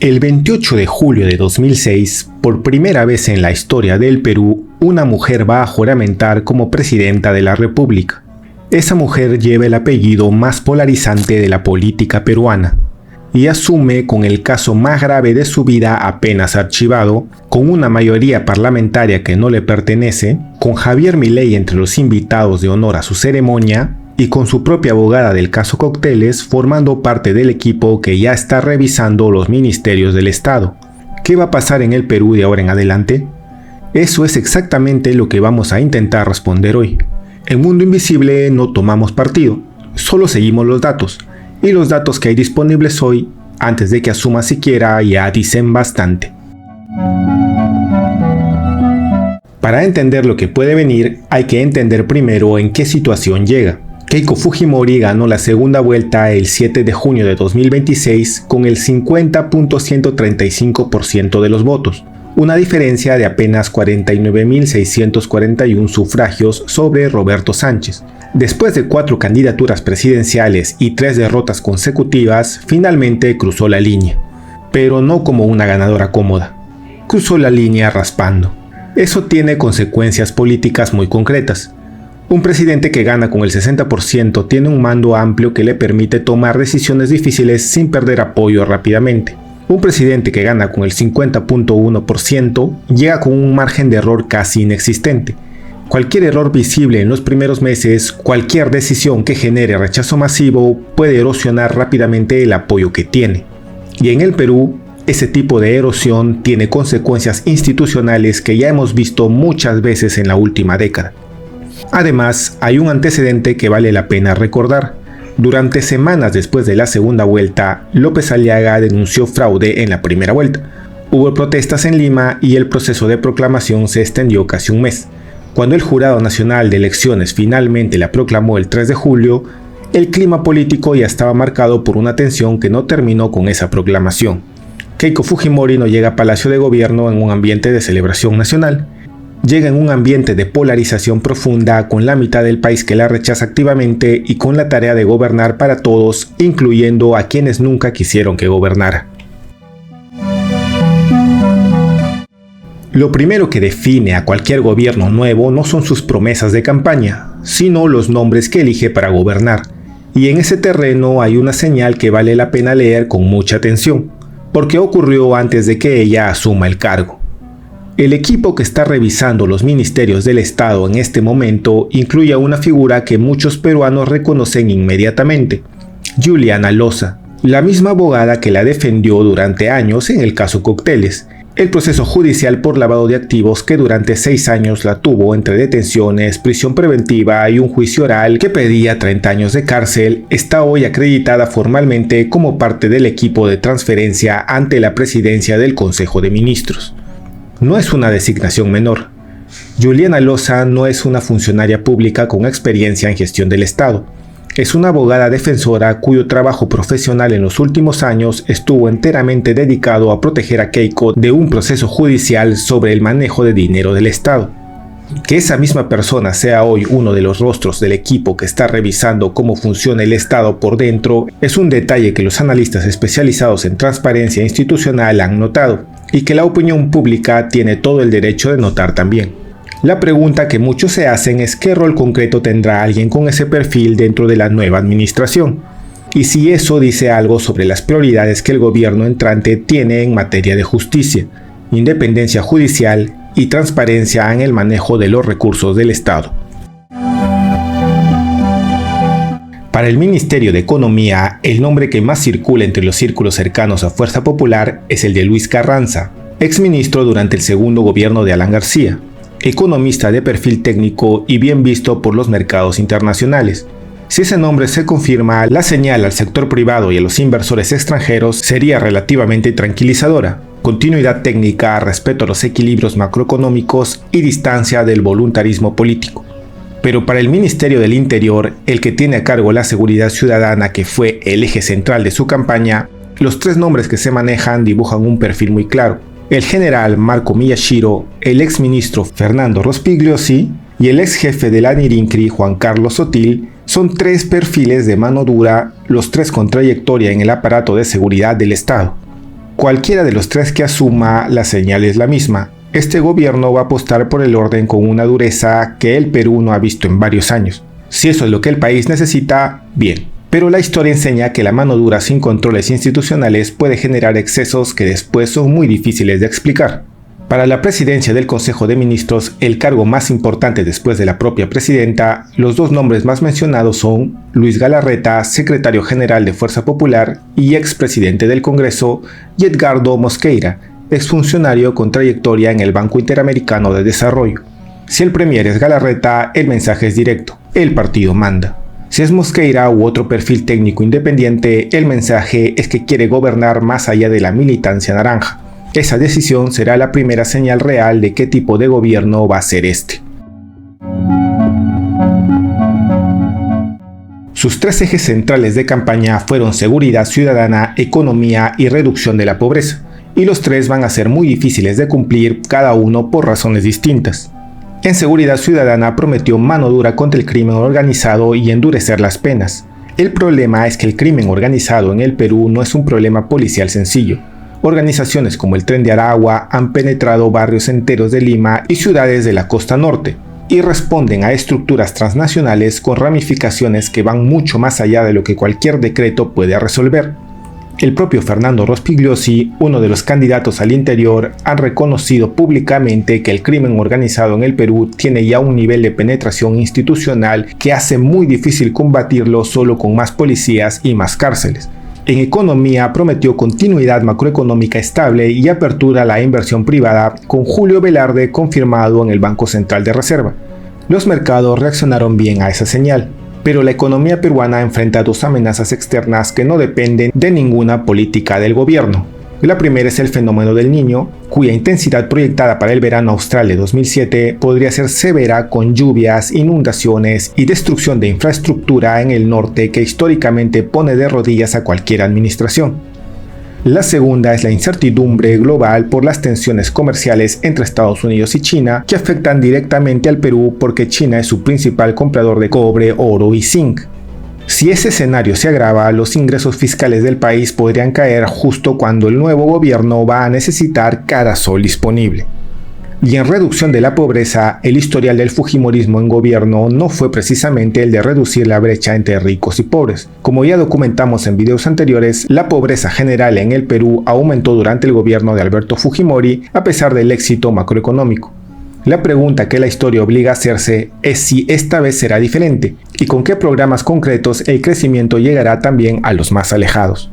El 28 de julio de 2006, por primera vez en la historia del Perú, una mujer va a juramentar como presidenta de la República. Esa mujer lleva el apellido más polarizante de la política peruana y asume con el caso más grave de su vida apenas archivado, con una mayoría parlamentaria que no le pertenece, con Javier Milei entre los invitados de honor a su ceremonia, y con su propia abogada del caso Cócteles formando parte del equipo que ya está revisando los ministerios del Estado. ¿Qué va a pasar en el Perú de ahora en adelante? Eso es exactamente lo que vamos a intentar responder hoy. En Mundo Invisible no tomamos partido, solo seguimos los datos, y los datos que hay disponibles hoy, antes de que asuma siquiera, ya dicen bastante. Para entender lo que puede venir, hay que entender primero en qué situación llega. Keiko Fujimori ganó la segunda vuelta el 7 de junio de 2026 con el 50.135% de los votos, una diferencia de apenas 49.641 sufragios sobre Roberto Sánchez. Después de 4 candidaturas presidenciales y 3 derrotas consecutivas, finalmente cruzó la línea, pero no como una ganadora cómoda. Cruzó la línea raspando. Eso tiene consecuencias políticas muy concretas. Un presidente que gana con el 60% tiene un mando amplio que le permite tomar decisiones difíciles sin perder apoyo rápidamente. Un presidente que gana con el 50.1% llega con un margen de error casi inexistente. Cualquier error visible en los primeros meses, cualquier decisión que genere rechazo masivo puede erosionar rápidamente el apoyo que tiene. Y en el Perú, ese tipo de erosión tiene consecuencias institucionales que ya hemos visto muchas veces en la última década. Además, hay un antecedente que vale la pena recordar. Durante semanas después de la segunda vuelta, López Aliaga denunció fraude en la primera vuelta. Hubo protestas en Lima y el proceso de proclamación se extendió casi un mes. Cuando el Jurado Nacional de Elecciones finalmente la proclamó el 3 de julio, el clima político ya estaba marcado por una tensión que no terminó con esa proclamación. Keiko Fujimori no llega a Palacio de Gobierno en un ambiente de celebración nacional. Llega en un ambiente de polarización profunda con la mitad del país que la rechaza activamente y con la tarea de gobernar para todos, incluyendo a quienes nunca quisieron que gobernara. Lo primero que define a cualquier gobierno nuevo no son sus promesas de campaña, sino los nombres que elige para gobernar. Y en ese terreno hay una señal que vale la pena leer con mucha atención, porque ocurrió antes de que ella asuma el cargo. El equipo que está revisando los ministerios del Estado en este momento incluye a una figura que muchos peruanos reconocen inmediatamente, Juliana Loza, la misma abogada que la defendió durante años en el caso Cócteles, el proceso judicial por lavado de activos que durante 6 años la tuvo entre detenciones, prisión preventiva y un juicio oral que pedía 30 años de cárcel, está hoy acreditada formalmente como parte del equipo de transferencia ante la presidencia del Consejo de Ministros. No es una designación menor. Juliana Loza no es una funcionaria pública con experiencia en gestión del Estado. Es una abogada defensora cuyo trabajo profesional en los últimos años estuvo enteramente dedicado a proteger a Keiko de un proceso judicial sobre el manejo de dinero del Estado. Que esa misma persona sea hoy uno de los rostros del equipo que está revisando cómo funciona el Estado por dentro es un detalle que los analistas especializados en transparencia institucional han notado y que la opinión pública tiene todo el derecho de notar también. La pregunta que muchos se hacen es qué rol concreto tendrá alguien con ese perfil dentro de la nueva administración, y si eso dice algo sobre las prioridades que el gobierno entrante tiene en materia de justicia, independencia judicial y transparencia en el manejo de los recursos del Estado. Para el Ministerio de Economía, el nombre que más circula entre los círculos cercanos a Fuerza Popular es el de Luis Carranza, exministro durante el segundo gobierno de Alan García, economista de perfil técnico y bien visto por los mercados internacionales. Si ese nombre se confirma, la señal al sector privado y a los inversores extranjeros sería relativamente tranquilizadora. Continuidad técnica, respeto a los equilibrios macroeconómicos y distancia del voluntarismo político. Pero para el Ministerio del Interior, el que tiene a cargo la seguridad ciudadana, que fue el eje central de su campaña, los 3 nombres que se manejan dibujan un perfil muy claro. El general Marco Miyashiro, el exministro Fernando Rospigliosi y el ex jefe de la NIRINCRI, Juan Carlos Sotil, son 3 perfiles de mano dura, los 3 con trayectoria en el aparato de seguridad del Estado. Cualquiera de los tres que asuma, la señal es la misma. Este gobierno va a apostar por el orden con una dureza que el Perú no ha visto en varios años. Si eso es lo que el país necesita, bien. Pero la historia enseña que la mano dura sin controles institucionales puede generar excesos que después son muy difíciles de explicar. Para la presidencia del Consejo de Ministros, el cargo más importante después de la propia presidenta, los dos nombres más mencionados son Luis Galarreta, secretario general de Fuerza Popular y expresidente del Congreso, y Edgardo Mosqueira, exfuncionario con trayectoria en el Banco Interamericano de Desarrollo. Si el premier es Galarreta, el mensaje es directo: el partido manda. Si es Mosqueira u otro perfil técnico independiente, el mensaje es que quiere gobernar más allá de la militancia naranja. Esa decisión será la primera señal real de qué tipo de gobierno va a ser este. Sus tres ejes centrales de campaña fueron seguridad ciudadana, economía y reducción de la pobreza, y los tres van a ser muy difíciles de cumplir, cada uno por razones distintas. En seguridad ciudadana prometió mano dura contra el crimen organizado y endurecer las penas. El problema es que el crimen organizado en el Perú no es un problema policial sencillo. Organizaciones como el Tren de Aragua han penetrado barrios enteros de Lima y ciudades de la costa norte, y responden a estructuras transnacionales con ramificaciones que van mucho más allá de lo que cualquier decreto puede resolver. El propio Fernando Rospigliosi, uno de los candidatos al interior, han reconocido públicamente que el crimen organizado en el Perú tiene ya un nivel de penetración institucional que hace muy difícil combatirlo solo con más policías y más cárceles. En economía prometió continuidad macroeconómica estable y apertura a la inversión privada, con Julio Velarde confirmado en el Banco Central de Reserva. Los mercados reaccionaron bien a esa señal, pero la economía peruana enfrenta dos amenazas externas que no dependen de ninguna política del gobierno. La primera es el fenómeno del Niño, cuya intensidad proyectada para el verano austral de 2007 podría ser severa, con lluvias, inundaciones y destrucción de infraestructura en el norte que históricamente pone de rodillas a cualquier administración. La segunda es la incertidumbre global por las tensiones comerciales entre Estados Unidos y China, que afectan directamente al Perú porque China es su principal comprador de cobre, oro y zinc. Si ese escenario se agrava, los ingresos fiscales del país podrían caer justo cuando el nuevo gobierno va a necesitar cada sol disponible. Y en reducción de la pobreza, el historial del fujimorismo en gobierno no fue precisamente el de reducir la brecha entre ricos y pobres. Como ya documentamos en videos anteriores, la pobreza general en el Perú aumentó durante el gobierno de Alberto Fujimori a pesar del éxito macroeconómico. La pregunta que la historia obliga a hacerse es si esta vez será diferente y con qué programas concretos el crecimiento llegará también a los más alejados.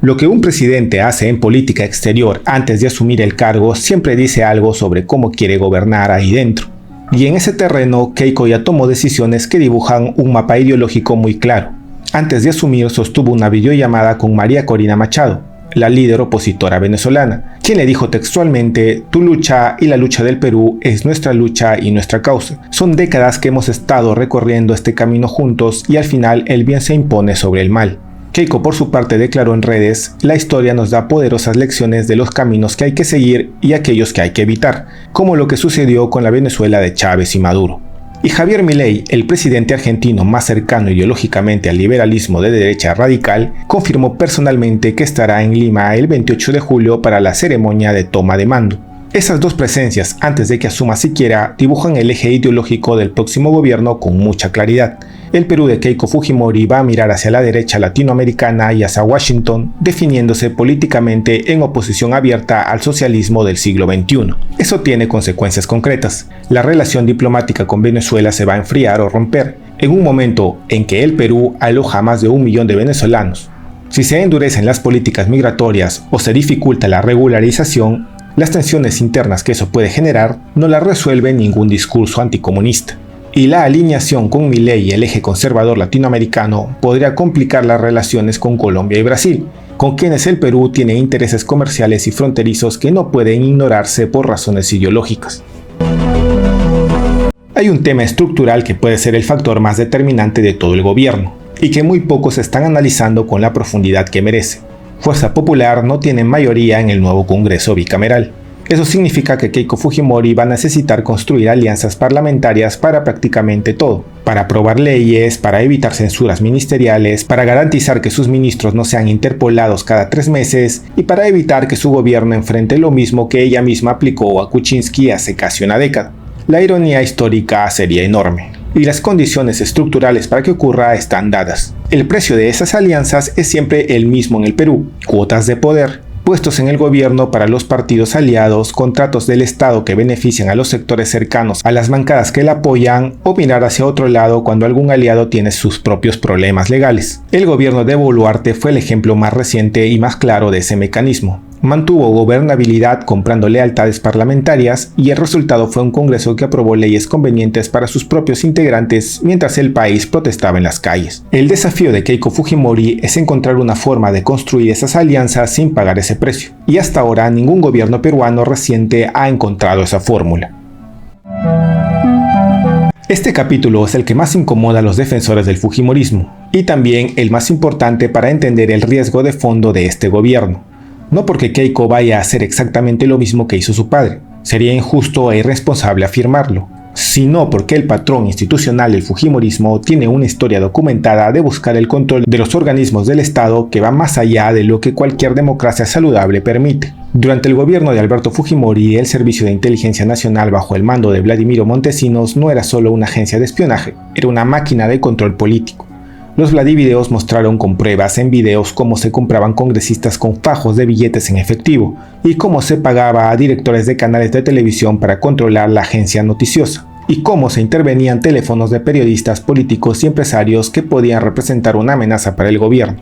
Lo que un presidente hace en política exterior antes de asumir el cargo siempre dice algo sobre cómo quiere gobernar ahí dentro. Y en ese terreno, Keiko ya tomó decisiones que dibujan un mapa ideológico muy claro. Antes de asumir, sostuvo una videollamada con María Corina Machado, la líder opositora venezolana, quien le dijo textualmente: "Tu lucha y la lucha del Perú es nuestra lucha y nuestra causa. Son décadas que hemos estado recorriendo este camino juntos y al final el bien se impone sobre el mal". Keiko por su parte declaró en redes: "La historia nos da poderosas lecciones de los caminos que hay que seguir y aquellos que hay que evitar, como lo que sucedió con la Venezuela de Chávez y Maduro". Y Javier Milei, el presidente argentino más cercano ideológicamente al liberalismo de derecha radical, confirmó personalmente que estará en Lima el 28 de julio para la ceremonia de toma de mando. Esas dos presencias, antes de que asuma siquiera, dibujan el eje ideológico del próximo gobierno con mucha claridad. El Perú de Keiko Fujimori va a mirar hacia la derecha latinoamericana y hacia Washington, definiéndose políticamente en oposición abierta al socialismo del siglo XXI. Eso tiene consecuencias concretas. La relación diplomática con Venezuela se va a enfriar o romper, en un momento en que el Perú aloja a más de 1 millón de venezolanos. Si se endurecen las políticas migratorias o se dificulta la regularización, las tensiones internas que eso puede generar no las resuelve ningún discurso anticomunista. Y la alineación con Milei y el eje conservador latinoamericano podría complicar las relaciones con Colombia y Brasil, con quienes el Perú tiene intereses comerciales y fronterizos que no pueden ignorarse por razones ideológicas. Hay un tema estructural que puede ser el factor más determinante de todo el gobierno, y que muy pocos están analizando con la profundidad que merece. Fuerza Popular no tiene mayoría en el nuevo Congreso bicameral. Eso significa que Keiko Fujimori va a necesitar construir alianzas parlamentarias para prácticamente todo, para aprobar leyes, para evitar censuras ministeriales, para garantizar que sus ministros no sean interpolados cada 3 meses y para evitar que su gobierno enfrente lo mismo que ella misma aplicó a Kuczynski hace casi una década. La ironía histórica sería enorme, y las condiciones estructurales para que ocurra están dadas. El precio de esas alianzas es siempre el mismo en el Perú: cuotas de poder, puestos en el gobierno para los partidos aliados, contratos del Estado que benefician a los sectores cercanos a las bancadas que la apoyan, o mirar hacia otro lado cuando algún aliado tiene sus propios problemas legales. El gobierno de Boluarte fue el ejemplo más reciente y más claro de ese mecanismo. Mantuvo gobernabilidad comprando lealtades parlamentarias y el resultado fue un Congreso que aprobó leyes convenientes para sus propios integrantes mientras el país protestaba en las calles. El desafío de Keiko Fujimori es encontrar una forma de construir esas alianzas sin pagar ese precio, y hasta ahora ningún gobierno peruano reciente ha encontrado esa fórmula. Este capítulo es el que más incomoda a los defensores del Fujimorismo, y también el más importante para entender el riesgo de fondo de este gobierno. No porque Keiko vaya a hacer exactamente lo mismo que hizo su padre, sería injusto e irresponsable afirmarlo, sino porque el patrón institucional del Fujimorismo tiene una historia documentada de buscar el control de los organismos del Estado que va más allá de lo que cualquier democracia saludable permite. Durante el gobierno de Alberto Fujimori, el Servicio de Inteligencia Nacional bajo el mando de Vladimiro Montesinos no era solo una agencia de espionaje, era una máquina de control político. Los Vladivideos mostraron con pruebas en videos cómo se compraban congresistas con fajos de billetes en efectivo y cómo se pagaba a directores de canales de televisión para controlar la agencia noticiosa, y cómo se intervenían teléfonos de periodistas, políticos y empresarios que podían representar una amenaza para el gobierno.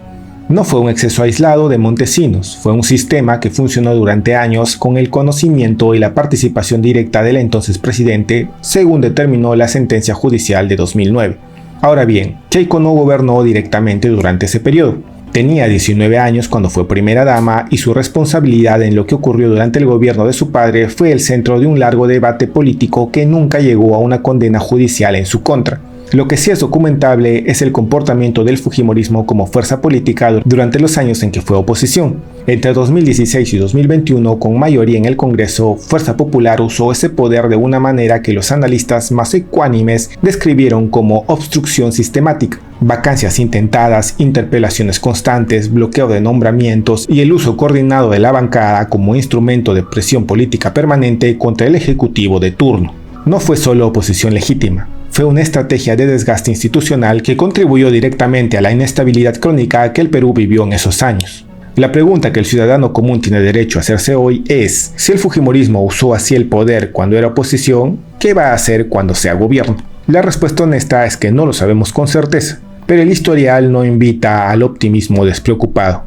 No fue un exceso aislado de Montesinos, fue un sistema que funcionó durante años con el conocimiento y la participación directa del entonces presidente, según determinó la sentencia judicial de 2009. Ahora bien, Keiko no gobernó directamente durante ese periodo. Tenía 19 años cuando fue primera dama y su responsabilidad en lo que ocurrió durante el gobierno de su padre fue el centro de un largo debate político que nunca llegó a una condena judicial en su contra. Lo que sí es documentable es el comportamiento del Fujimorismo como fuerza política durante los años en que fue oposición. Entre 2016 y 2021, con mayoría en el Congreso, Fuerza Popular usó ese poder de una manera que los analistas más ecuánimes describieron como obstrucción sistemática. Vacancias intentadas, interpelaciones constantes, bloqueo de nombramientos y el uso coordinado de la bancada como instrumento de presión política permanente contra el Ejecutivo de turno. No fue solo oposición legítima. Fue una estrategia de desgaste institucional que contribuyó directamente a la inestabilidad crónica que el Perú vivió en esos años. La pregunta que el ciudadano común tiene derecho a hacerse hoy es, si el Fujimorismo usó así el poder cuando era oposición, ¿qué va a hacer cuando sea gobierno? La respuesta honesta es que no lo sabemos con certeza, pero el historial no invita al optimismo despreocupado.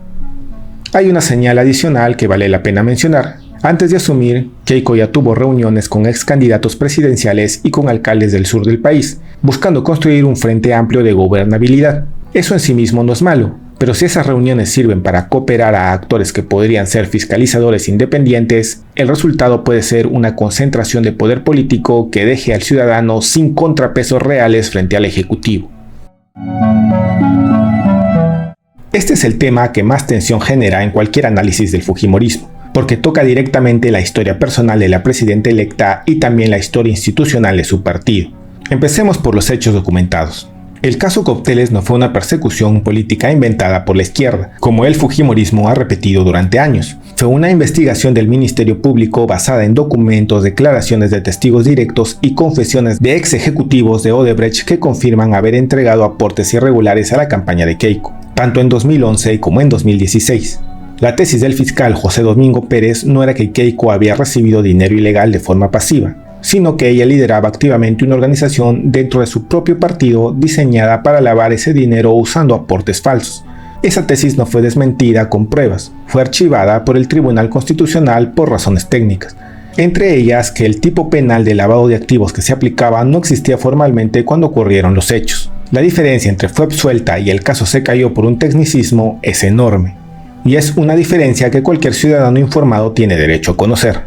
Hay una señal adicional que vale la pena mencionar. Antes de asumir, Keiko ya tuvo reuniones con ex candidatos presidenciales y con alcaldes del sur del país, buscando construir un frente amplio de gobernabilidad. Eso en sí mismo no es malo, pero si esas reuniones sirven para cooperar a actores que podrían ser fiscalizadores independientes, el resultado puede ser una concentración de poder político que deje al ciudadano sin contrapesos reales frente al Ejecutivo. Este es el tema que más tensión genera en cualquier análisis del Fujimorismo, porque toca directamente la historia personal de la presidenta electa y también la historia institucional de su partido. Empecemos por los hechos documentados. El caso Copteles no fue una persecución política inventada por la izquierda, como el Fujimorismo ha repetido durante años. Fue una investigación del Ministerio Público basada en documentos, declaraciones de testigos directos y confesiones de ex ejecutivos de Odebrecht que confirman haber entregado aportes irregulares a la campaña de Keiko, tanto en 2011 como en 2016. La tesis del fiscal José Domingo Pérez no era que Keiko había recibido dinero ilegal de forma pasiva, sino que ella lideraba activamente una organización dentro de su propio partido diseñada para lavar ese dinero usando aportes falsos. Esa tesis no fue desmentida con pruebas, fue archivada por el Tribunal Constitucional por razones técnicas, entre ellas que el tipo penal de lavado de activos que se aplicaba no existía formalmente cuando ocurrieron los hechos. La diferencia entre fue absuelta y el caso se cayó por un tecnicismo es enorme. Y es una diferencia que cualquier ciudadano informado tiene derecho a conocer.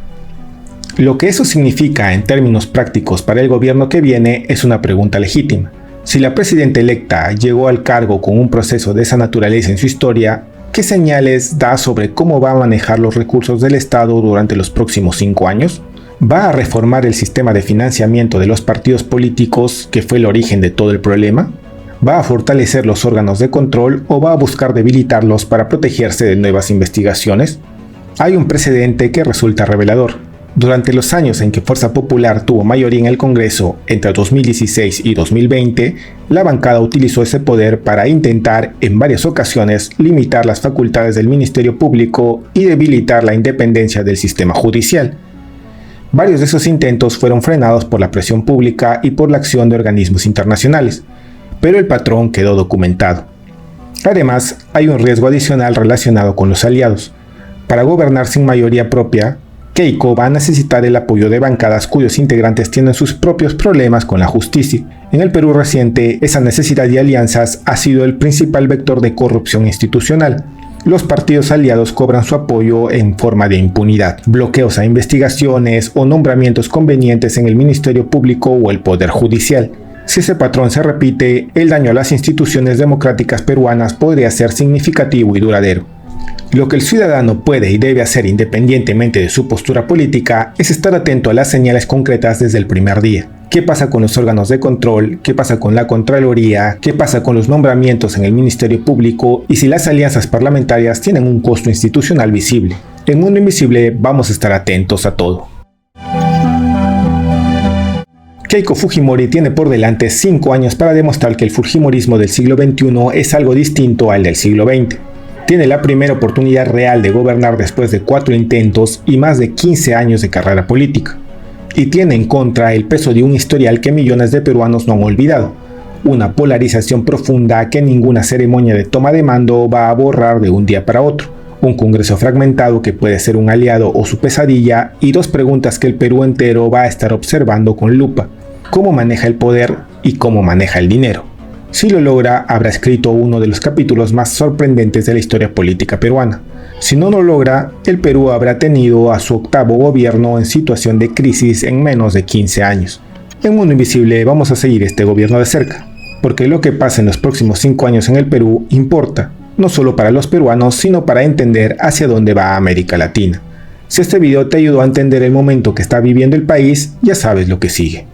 Lo que eso significa en términos prácticos para el gobierno que viene es una pregunta legítima. Si la presidenta electa llegó al cargo con un proceso de esa naturaleza en su historia, ¿Qué señales da sobre cómo va a manejar los recursos del Estado durante los próximos 5 años? ¿Va a reformar el sistema de financiamiento de los partidos políticos, que fue el origen de todo el problema? ¿Va a fortalecer los órganos de control o va a buscar debilitarlos para protegerse de nuevas investigaciones? Hay un precedente que resulta revelador. Durante los años en que Fuerza Popular tuvo mayoría en el Congreso, entre 2016 y 2020, la bancada utilizó ese poder para intentar, en varias ocasiones, limitar las facultades del Ministerio Público y debilitar la independencia del sistema judicial. Varios de esos intentos fueron frenados por la presión pública y por la acción de organismos internacionales, pero el patrón quedó documentado. Además, hay un riesgo adicional relacionado con los aliados. Para gobernar sin mayoría propia, Keiko va a necesitar el apoyo de bancadas cuyos integrantes tienen sus propios problemas con la justicia. En el Perú reciente, esa necesidad de alianzas ha sido el principal vector de corrupción institucional. Los partidos aliados cobran su apoyo en forma de impunidad, bloqueos a investigaciones o nombramientos convenientes en el Ministerio Público o el Poder Judicial. Si ese patrón se repite, el daño a las instituciones democráticas peruanas podría ser significativo y duradero. Lo que el ciudadano puede y debe hacer independientemente de su postura política es estar atento a las señales concretas desde el primer día. ¿Qué pasa con los órganos de control? ¿Qué pasa con la Contraloría? ¿Qué pasa con los nombramientos en el Ministerio Público? Y si las alianzas parlamentarias tienen un costo institucional visible. En Mundo Invisible vamos a estar atentos a todo. Keiko Fujimori tiene por delante 5 años para demostrar que el fujimorismo del siglo XXI es algo distinto al del siglo XX. Tiene la primera oportunidad real de gobernar después de 4 intentos y más de 15 años de carrera política. Y tiene en contra el peso de un historial que millones de peruanos no han olvidado, una polarización profunda que ninguna ceremonia de toma de mando va a borrar de un día para otro, un Congreso fragmentado que puede ser un aliado o su pesadilla, y 2 preguntas que el Perú entero va a estar observando con lupa: ¿cómo maneja el poder y cómo maneja el dinero? Si lo logra, habrá escrito uno de los capítulos más sorprendentes de la historia política peruana. Si no lo logra, el Perú habrá tenido a su 8º gobierno en situación de crisis en menos de 15 años. En Mundo Invisible vamos a seguir este gobierno de cerca, porque lo que pasa en los próximos 5 años en el Perú importa, no solo para los peruanos, sino para entender hacia dónde va América Latina. Si este video te ayudó a entender el momento que está viviendo el país, ya sabes lo que sigue.